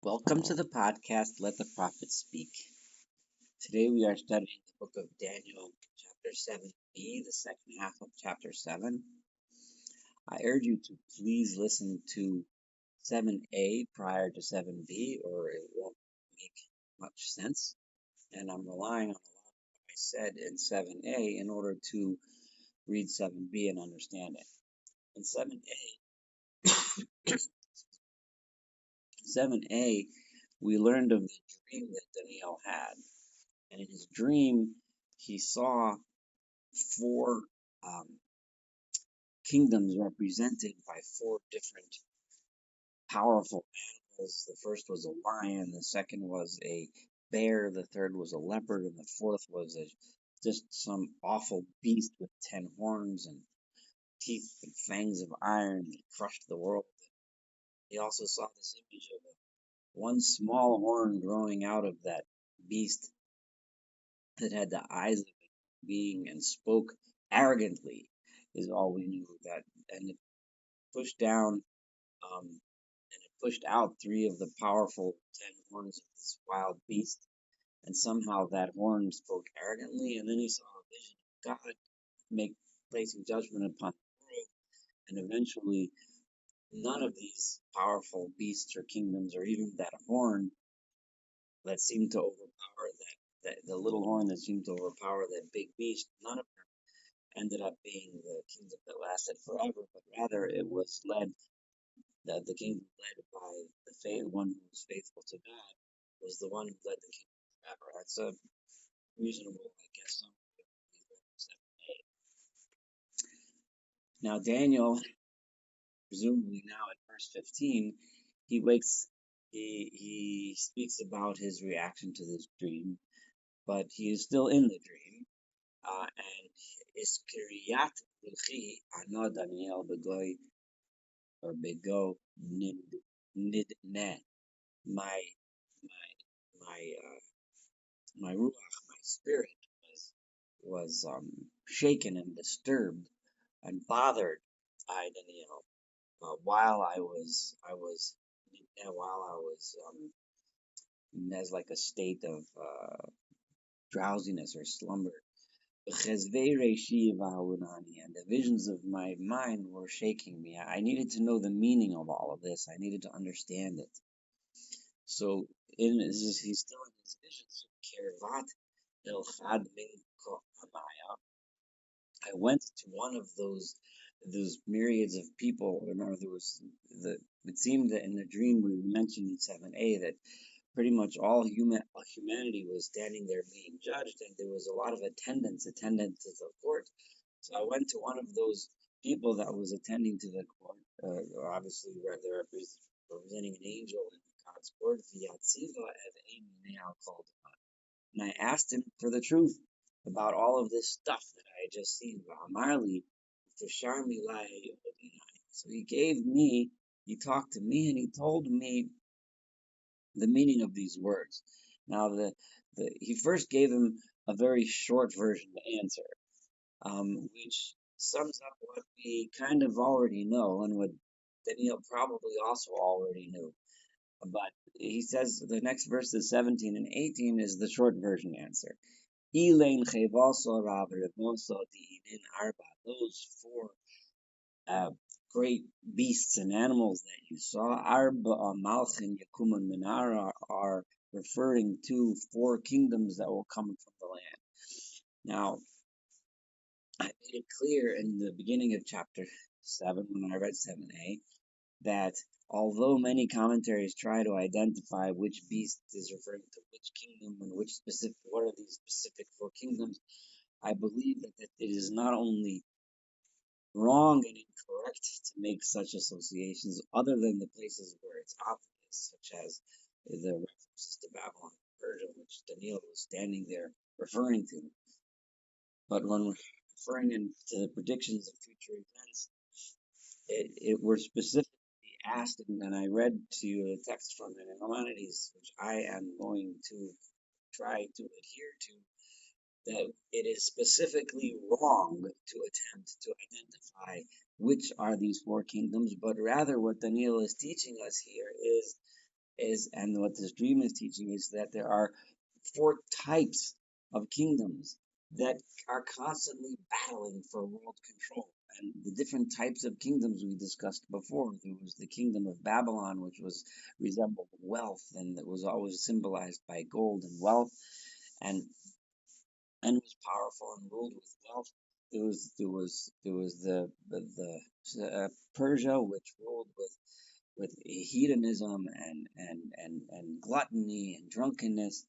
Welcome to the podcast, Let the Prophet Speak. Today we are studying the book of Daniel, chapter 7b, the second half of chapter 7. I urge you to please listen to 7a prior to 7b, or it won't make much sense. And I'm relying on a lot of what I said in 7a in order to read 7b and understand it. In 7a, we learned of the dream that Daniel had. And in his dream, he saw four um, kingdoms represented by four different powerful animals. The first was a lion, the second was a bear, the third was a leopard, and the fourth was just some awful beast with 10 horns and teeth and fangs of iron that crushed the world. He also saw this image of one small horn growing out of that beast that had the eyes of a being and spoke arrogantly, is all we knew of that. And it pushed down and it pushed out three of the powerful 10 horns of this wild beast. And somehow that horn spoke arrogantly, and then he saw a vision of God make placing judgment upon the world, and eventually none of these powerful beasts or kingdoms, or even that horn that seemed to overpower that the little horn that seemed to overpower that big beast, none of them ended up being the kingdom that lasted forever, but rather it was led, the kingdom led by the one who was faithful to God was the one who led the kingdom forever. That's a reasonable, I guess, summary of 7a. Now Daniel, presumably now at verse 15, he wakes, he speaks about his reaction to this dream, but he is still in the dream. And Iskiriyat Ruchi Ana Daniel Begoy or Bego Nidne. My my my ruach, my spirit was shaken and disturbed and bothered by Daniel while I was as like a state of drowsiness or slumber. And the visions of my mind were shaking me. I needed to know the meaning of all of this. I needed to understand it. So he's still in his visions. Kervat el Chad min Amaya. I went to one of those myriads of people. Remember, it seemed that in the dream we mentioned in 7a that pretty much all humanity was standing there being judged, and there was a lot of attendance to the court. So I went to one of those people that was attending to the court, obviously they're representing an angel in God's court, V'yatziva ev Amy called, and I asked him for the truth about all of this stuff that I had just seen. Amarli, so he talked to me and he told me the meaning of these words. Now, he first gave him a very short version to answer, which sums up what we kind of already know and what Daniel probably also already knew. But he says the next verses 17 and 18 is the short version answer. Elaine Chevaso Rav Revoso Diinin Arba. Those four uh, great beasts and animals that you saw, Arba Malchin Yakuman Minara, are referring to four kingdoms that will come from the land. Now, I made it clear in the beginning of chapter 7 when I read 7a that although many commentaries try to identify which beast is referring to which kingdom and what are these specific four kingdoms, I believe that it is not only wrong and incorrect to make such associations other than the places where it's obvious, such as the references to Babylon and Persia, which Daniel was standing there referring to. But when referring to the predictions of future events, it were specifically asked, and I read to you a text from the Maimonides, which I am going to try to adhere to, that it is specifically wrong to attempt to identify which are these four kingdoms, but rather what Daniel is teaching us here is is, and what this dream is teaching is that there are four types of kingdoms that are constantly battling for world control. And the different types of kingdoms we discussed before. There was the kingdom of Babylon, which was resembled wealth and that was always symbolized by gold and wealth, and was powerful and ruled with wealth. There was the Persia, which ruled with hedonism and gluttony and drunkenness,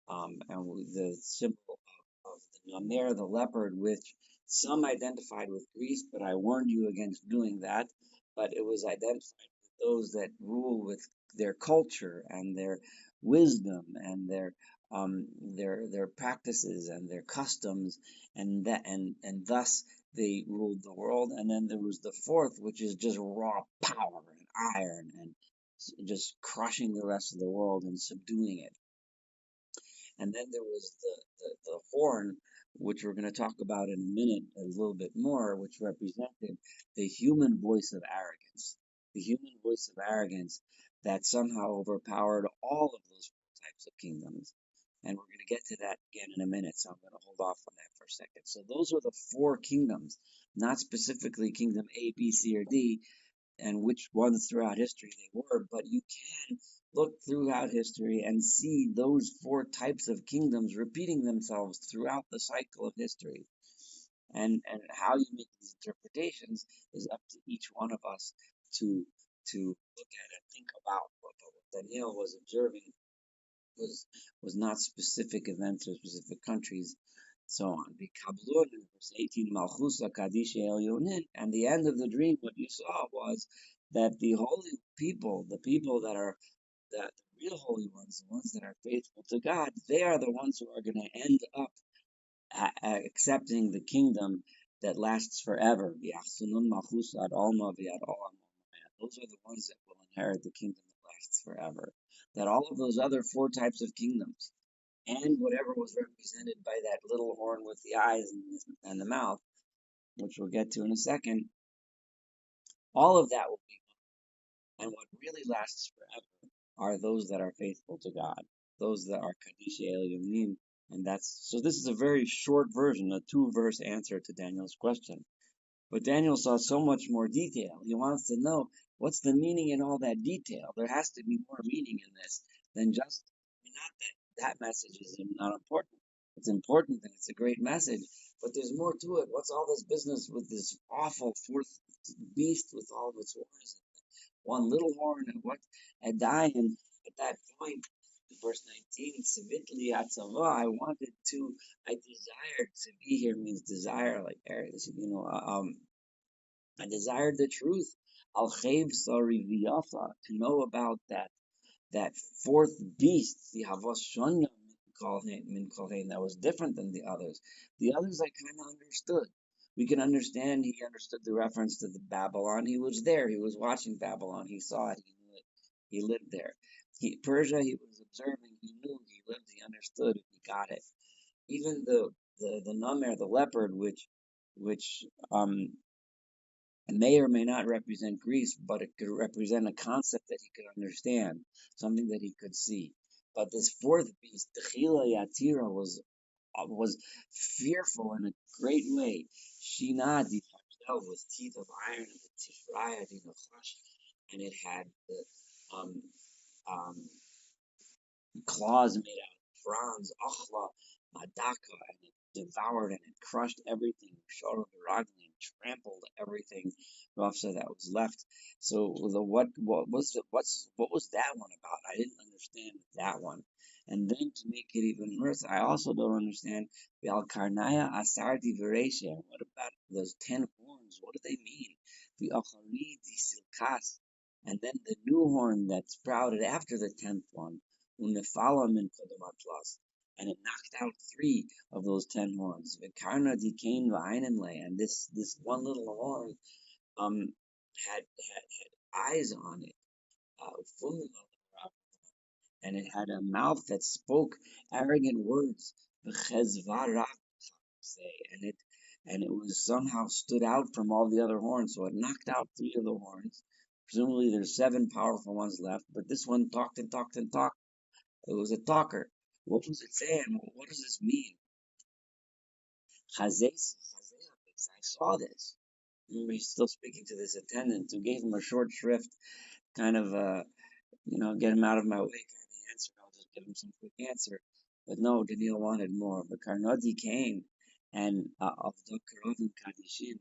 and the symbol of the Namer, the leopard, which some identified with Greece, but I warned you against doing that. But it was identified with those that rule with their culture and their wisdom and their practices and their customs, and thus they ruled the world. And then there was the fourth, which is just raw power and iron and just crushing the rest of the world and subduing it. And then there was the horn, which we're going to talk about in a minute a little bit more, which represented the human voice of arrogance. The human voice of arrogance that somehow overpowered all of those types of kingdoms. And we're going to get to that again in a minute, so I'm going to hold off on that for a second. So those are the four kingdoms, not specifically kingdom A, B, C, or D, and which ones throughout history they were, but you can look throughout history and see those four types of kingdoms repeating themselves throughout the cycle of history. And how you make these interpretations is up to each one of us to look at and think about. What Daniel was observing was not specific events or specific countries, so on. Bikablun, verse 18, Malchusa Kadisha Elyonin, and the end of the dream, what you saw was that the holy people, the people that are the real holy ones, the ones that are faithful to God, they are the ones who are going to end up accepting the kingdom that lasts forever. Those are the ones that will inherit the kingdom that lasts forever. That all of those other four types of kingdoms and whatever was represented by that little horn with the eyes and the mouth, which we'll get to in a second, all of that will be gone. And what really lasts forever are those that are faithful to God, those that are Kaddish Elyonim. And so this is a very short version, a 2-verse answer to Daniel's question. But Daniel saw so much more detail. He wants to know what's the meaning in all that detail. There has to be more meaning in this than just, not that message is not important. It's important and it's a great message, but there's more to it. What's all this business with this awful fourth beast with all of its horns? One little horn and what a dying at that point. Verse 19, Savitli Atzava, I desired to be here means desire, like I desired the truth. Al Chayv Sari Viyafa, to know about that fourth beast, the Havas Shanya Min Kolhein, that was different than the others. The others I kind of understood. We can understand he understood the reference to the Babylon. He was there. He was watching Babylon. He saw it. He knew it. He lived there. Persia, he was observing. He knew. He lived. He understood. He got it. Even the Namer, the leopard, which may or may not represent Greece, but it could represent a concept that he could understand, something that he could see. But this fourth beast, Techila Yatira, was fearful in a great way. Shina di with teeth of iron and the Tifraya di Nachash, and it had the um, claws made out of bronze, Achla, Madaka, and it devoured and it crushed everything, Shoro Viragli, and trampled everything Rafsa that was left. So what was that one about? I didn't understand that one. And then to make it even worse, I also don't understand the Karnaya Asardi Veresha. What about those 10 horns? What do they mean? The Achari, the Silkas, and then the new horn that sprouted after the 10th one. Unefala min kodomatlas, and it knocked out 3 of those 10 horns. Vikarna dikain v'ainenle, and this one little horn had eyes on it, and it had a mouth that spoke arrogant words. Say, and it was somehow stood out from all the other horns, so it knocked out 3 of the horns. Presumably there's 7 powerful ones left, but this one talked and talked and talked. It was a talker. What was it saying? What does this mean? Chazes, I saw this. Remember, he's still speaking to this attendant who gave him a short shrift, kind of, get him out of my way kind of answer. I'll just give him some quick answer. But no, Daniel wanted more. But Karnadi came and of the Karovim Kadishin.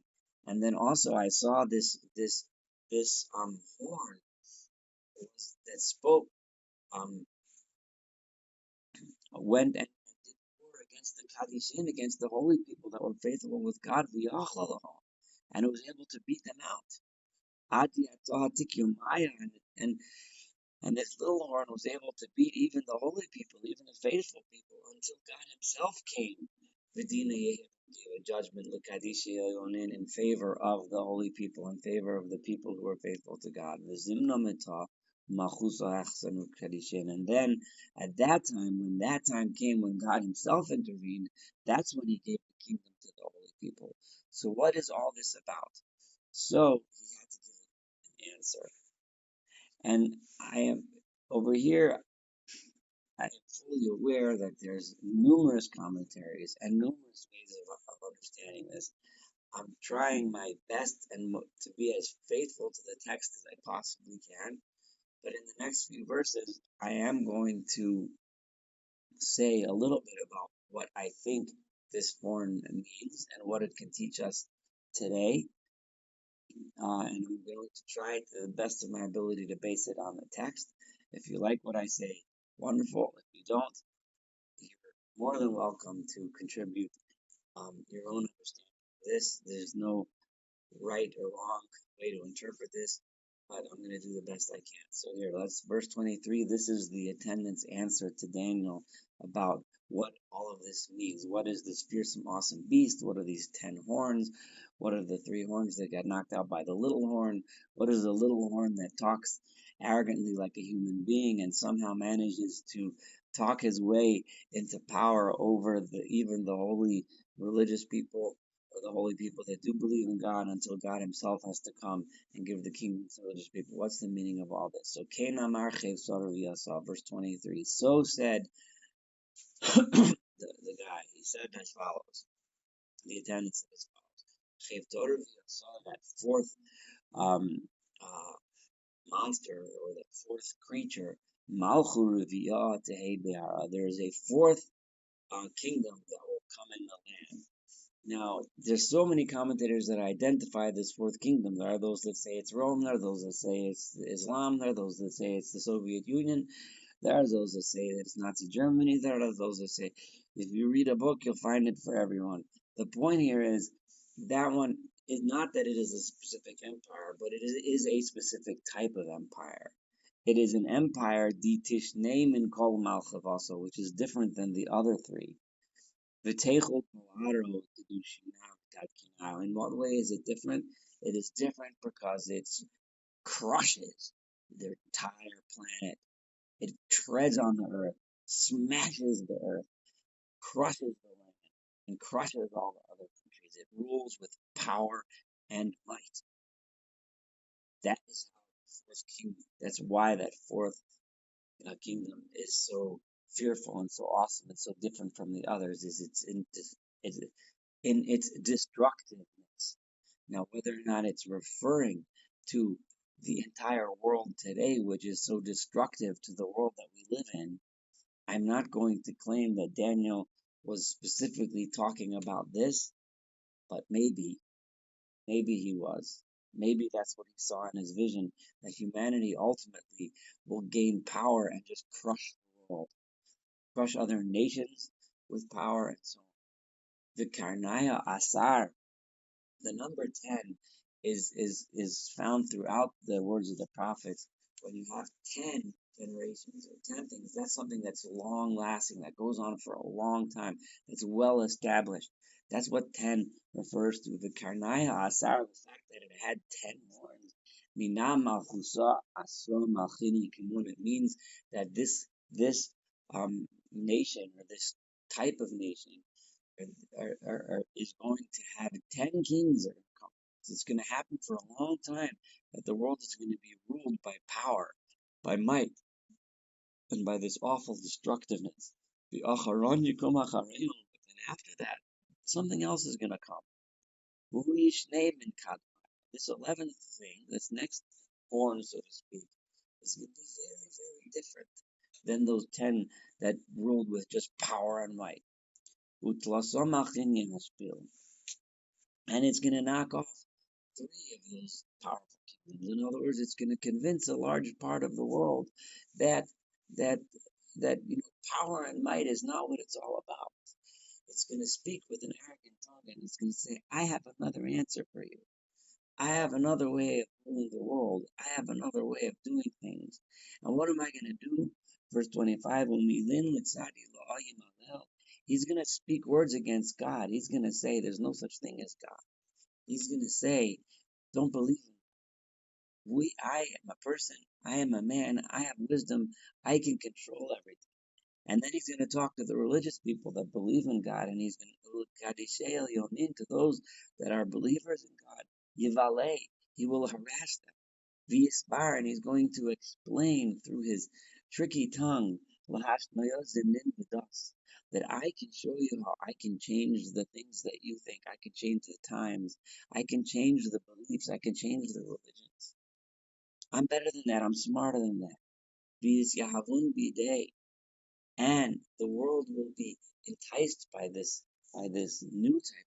And then also I saw this horn that spoke, um, went and did war against the Kadishin, against the holy people that were faithful with God, and it was able to beat them out. Adi Atah Maya, and this little horn was able to beat even the holy people, even the faithful people, until God Himself came. Vidina gave a judgment in favor of the holy people, in favor of the people who were faithful to God. And then at that time, when that time came, when God Himself intervened, that's when He gave the kingdom to the holy people. So what is all this about? So He had to give an answer. And I am over here, I am fully aware that there's numerous commentaries and numerous ways of understanding this. I'm trying my best and to be as faithful to the text as I possibly can. But in the next few verses, I am going to say a little bit about what I think this horn means and what it can teach us today. And I'm going to try to the best of my ability to base it on the text. If you like what I say, wonderful. If you don't, you're more than welcome to contribute your own understanding of this. There's no right or wrong way to interpret this, but I'm going to do the best I can. So here, let's verse 23. This is the attendant's answer to Daniel about what all of this means. What is this fearsome, awesome beast? What are these 10 horns? What are the 3 horns that got knocked out by the little horn? What is the little horn that talks arrogantly like a human being and somehow manages to talk his way into power over even the holy religious people, or the holy people that do believe in God, until God Himself has to come and give the kingdom to religious people? What's the meaning of all this? So, Kena Marchev Sarav verse 23. So said the guy. He said as follows. The attendant said as follows. Chev Torah V'yasa, that fourth um, uh, monster, or that fourth creature, Malchu Reviyah Tehei Be'ara. There is a fourth kingdom that will come in the land. Now, there's so many commentators that identify this fourth kingdom. There are those that say it's Rome, there are those that say it's Islam, there are those that say it's the Soviet Union, there are those that say that it's Nazi Germany, there are those that say if you read a book, you'll find it for everyone. The point here is that one is not that it is a specific empire, but it is a specific type of empire. It is an empire, Ditishneim in Kol Malchav also, which is different than the other 3. In what way is it different? It is different because it crushes the entire planet. It treads on the earth, smashes the earth, crushes the land, and crushes all the other countries. It rules with power and might. That is how the fourth kingdom. That's why that fourth kingdom is so fearful and so awesome and so different from the others. It's in its destructiveness. Now, whether or not it's referring to the entire world today, which is so destructive to the world that we live in, I'm not going to claim that Daniel was specifically talking about this, but maybe he was. Maybe that's what he saw in his vision, that humanity ultimately will gain power and just crush the world, crush other nations with power and so on. Vikarnaya Asar, the number 10 is found throughout the words of the prophets. When you have 10 generations or 10 things, that's something that's long lasting, that goes on for a long time, that's well established. That's what 10 refers to. The Karnaya Asar, the fact that it had 10 horns. Mina Malchusa Asro Malchini Kimun. It means that this nation, or this type of nation, is going to have 10 kings that are come. It's going to happen for a long time that the world is going to be ruled by power, by might, and by this awful destructiveness. But then after that, something else is going to come. This 11th thing, this next horn, so to speak, is going to be very, very different than those 10 that ruled with just power and might. And it's going to knock off 3 of those powerful kingdoms. In other words, it's going to convince a large part of the world that that power and might is not what it's all about. It's going to speak with an arrogant tongue and it's going to say, I have another answer for you. I have another way of ruling the world. I have another way of doing things. And what am I going to do? Verse 25, he's going to speak words against God. He's going to say there's no such thing as God. He's going to say, don't believe in I am a person. I am a man. I have wisdom. I can control everything. And then he's going to talk to the religious people that believe in God, and he's going to those that are believers in God. Yivale, he will harass them. V'yisbar, and he's going to explain through his tricky tongue, that I can show you how I can change the things that you think. I can change the times. I can change the beliefs. I can change the religions. I'm better than that. I'm smarter than that. V'yisyahavun b'day, and the world will be enticed by this new type.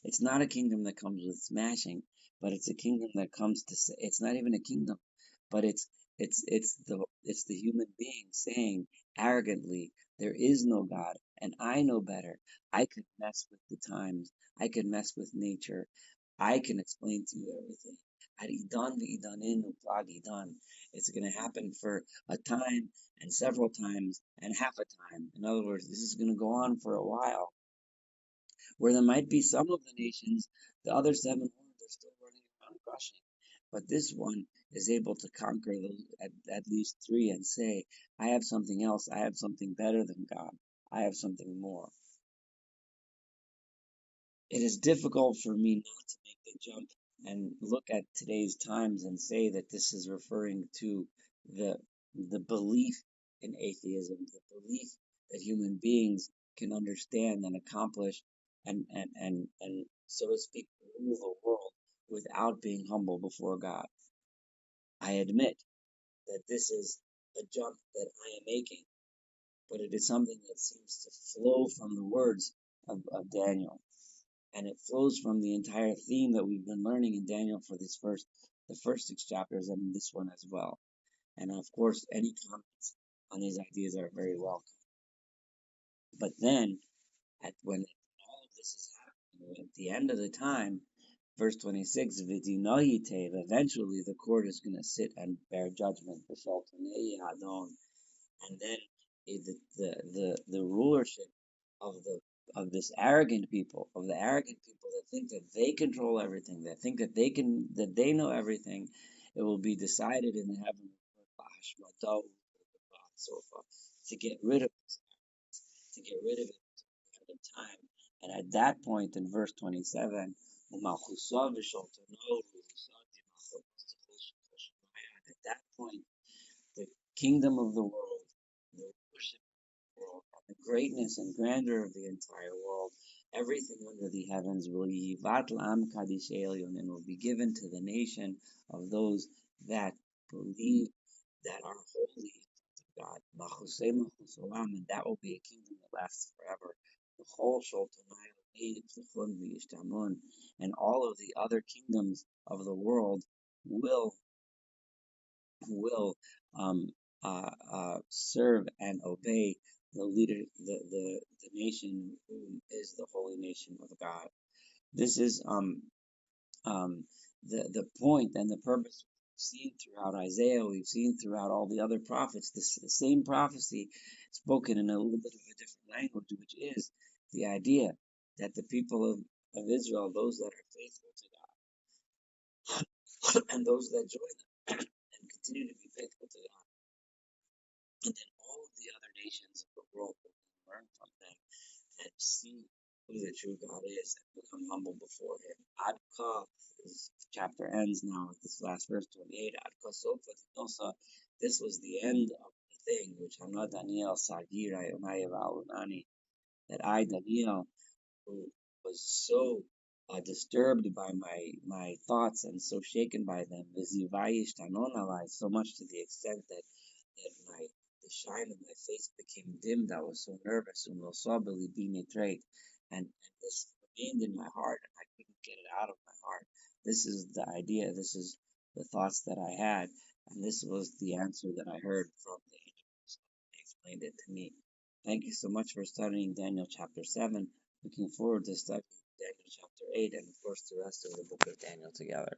It's not a kingdom that comes with smashing, but it's a kingdom that comes to say, it's not even a kingdom, but it's the human being saying arrogantly, there is no God, and I know better. I could mess with the times. I could mess with nature. I can explain to you everything. It's going to happen for a time and several times and half a time. In other words, this is going to go on for a while, where there might be some of the nations, the other 7 horns are still running around crushing. But this one is able to conquer those, at least 3 and say, I have something else. I have something better than God. I have something more. It is difficult for me not to make the jump and look at today's times and say that this is referring to the the belief in atheism, the belief that human beings can understand and accomplish and so to speak rule the world without being humble before God. I admit that this is a jump that I am making, but it is something that seems to flow from the words of Daniel. And it flows from the entire theme that we've been learning in Daniel for the first 6 chapters and this one as well. And of course, any comments on these ideas are very welcome. But then, when all of this is happening, at the end of the time, verse 26, eventually the court is going to sit and bear judgment. And then the rulership of this arrogant people, of the arrogant people that think that they control everything, that think that they know everything, it will be decided in the heaven to get rid of it at the time. And at that point, in verse 27, at that point, the kingdom of the world, the worship world, the greatness and grandeur of the entire world, everything under the heavens will and will be given to the nation of those that believe, that are holy to God. And that will be a kingdom that lasts forever. The whole and all of the other kingdoms of the world will will serve and obey the leader, the nation who is the holy nation of God. This is the point and the purpose we've seen throughout Isaiah. We've seen throughout all the other prophets. The same prophecy spoken in a little bit of a different language, which is the idea that the people of Israel, those that are faithful to God, and those that join them and continue to be faithful to God, and then all of the other nations of the world will learn from them and see who the true God is and become humble before Him. Adka, this chapter ends now with this last verse 28. Adka Sofa Nosa. This was the end of the thing, which Hana Daniel Sagira Yomayev Alunani, that I, Daniel, who was so disturbed by my thoughts and so shaken by them, Vizivayish Tanonalai, so much to the extent that the shine of my face became dimmed. I was so nervous, Umosabili being betrayed, and this remained in my heart, and I couldn't get it out of my heart. This is the idea. This is the thoughts that I had, and this was the answer that I heard from the angels. They explained it to me. Thank you so much for studying Daniel chapter 7. Looking forward to studying Daniel chapter 8 and, of course, the rest of the book of Daniel together.